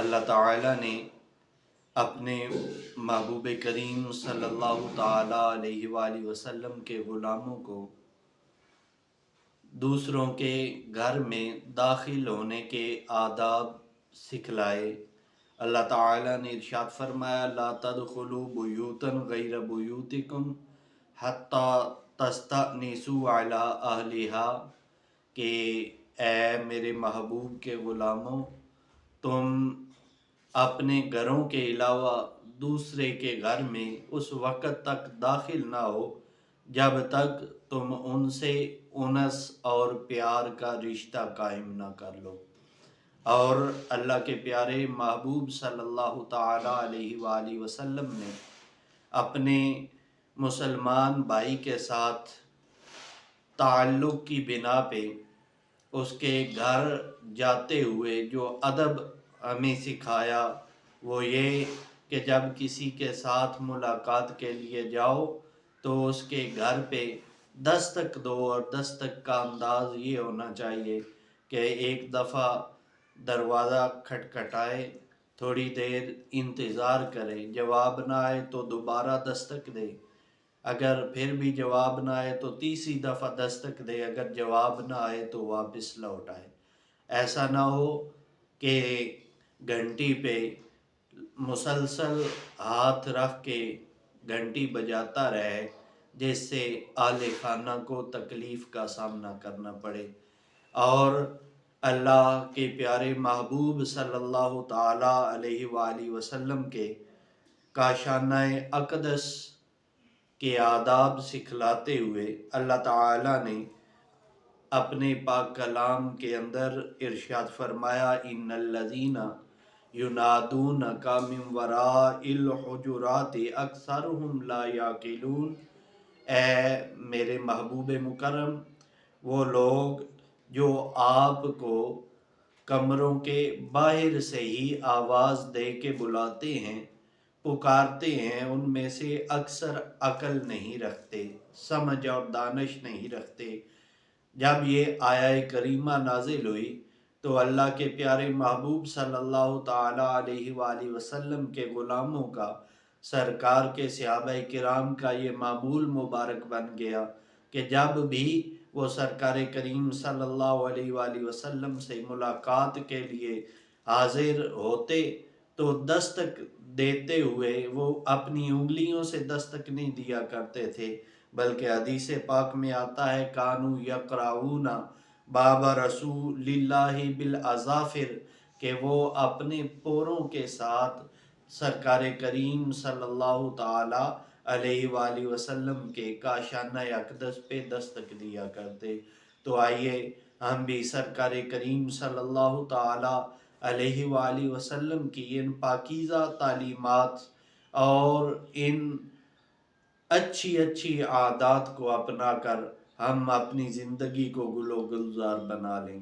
اللہ تعالیٰ نے اپنے محبوب کریم صلی اللہ تعالیٰ علیہ وآلہ وسلم کے غلاموں کو دوسروں کے گھر میں داخل ہونے کے آداب سکھلائے۔ اللہ تعالیٰ نے ارشاد فرمایا لا تدخلوا بیوتا غیر بیوتکم حتی تستأنسوا علی اہلہا، کہ اے میرے محبوب کے غلاموں، تم اپنے گھروں کے علاوہ دوسرے کے گھر میں اس وقت تک داخل نہ ہو جب تک تم ان سے انس اور پیار کا رشتہ قائم نہ کر لو۔ اور اللہ کے پیارے محبوب صلی اللہ تعالیٰ علیہ وآلہ وسلم نے اپنے مسلمان بھائی کے ساتھ تعلق کی بنا پہ اس کے گھر جاتے ہوئے جو ادب ہمیں سکھایا وہ یہ کہ جب کسی کے ساتھ ملاقات کے لیے جاؤ تو اس کے گھر پہ دستک دو، اور دستک کا انداز یہ ہونا چاہیے کہ ایک دفعہ دروازہ کھٹکھٹائے، تھوڑی دیر انتظار کرے، جواب نہ آئے تو دوبارہ دستک دے، اگر پھر بھی جواب نہ آئے تو تیسری دفعہ دستک دے، اگر جواب نہ آئے تو واپس لوٹ آئے۔ ایسا نہ ہو کہ گھنٹی پہ مسلسل ہاتھ رکھ کے گھنٹی بجاتا رہے، جس سے اہل خانہ کو تکلیف کا سامنا کرنا پڑے۔ اور اللہ کے پیارے محبوب صلی اللہ تعالیٰ علیہ وآلہ وسلم کے کاشانہ اقدس کے آداب سکھلاتے ہوئے اللہ تعالیٰ نے اپنے پاک کلام کے اندر ارشاد فرمایا ان الذین ینادونک من وراء الحجرات اکثرهم لا یعقلون، اے میرے محبوب مکرم، وہ لوگ جو آپ کو کمروں کے باہر سے ہی آواز دے کے بلاتے ہیں، پکارتے ہیں، ان میں سے اکثر عقل نہیں رکھتے، سمجھ اور دانش نہیں رکھتے۔ جب یہ آیہ کریمہ نازل ہوئی تو اللہ کے پیارے محبوب صلی اللہ تعالیٰ علیہ وآلہ وسلم کے غلاموں کا، سرکار کے صحابہ کرام کا یہ معمول مبارک بن گیا کہ جب بھی وہ سرکار کریم صلی اللہ علیہ وآلہ وسلم سے ملاقات کے لیے حاضر ہوتے تو دستک دیتے ہوئے وہ اپنی انگلیوں سے دستک نہیں دیا کرتے تھے، بلکہ حدیث پاک میں آتا ہے کانو یقرعون باب رسول اللہ بالاظافر، کہ وہ اپنے پوروں کے ساتھ سرکار کریم صلی اللہ تعالی علیہ وآلہ وسلم کے کاشانہ اقدس پہ دستک دیا کرتے۔ تو آئیے ہم بھی سرکار کریم صلی اللہ تعالی علیہ وآلہ وسلم کی ان پاکیزہ تعلیمات اور ان اچھی اچھی عادات کو اپنا کر ہم اپنی زندگی کو گل و گلزار بنا لیں۔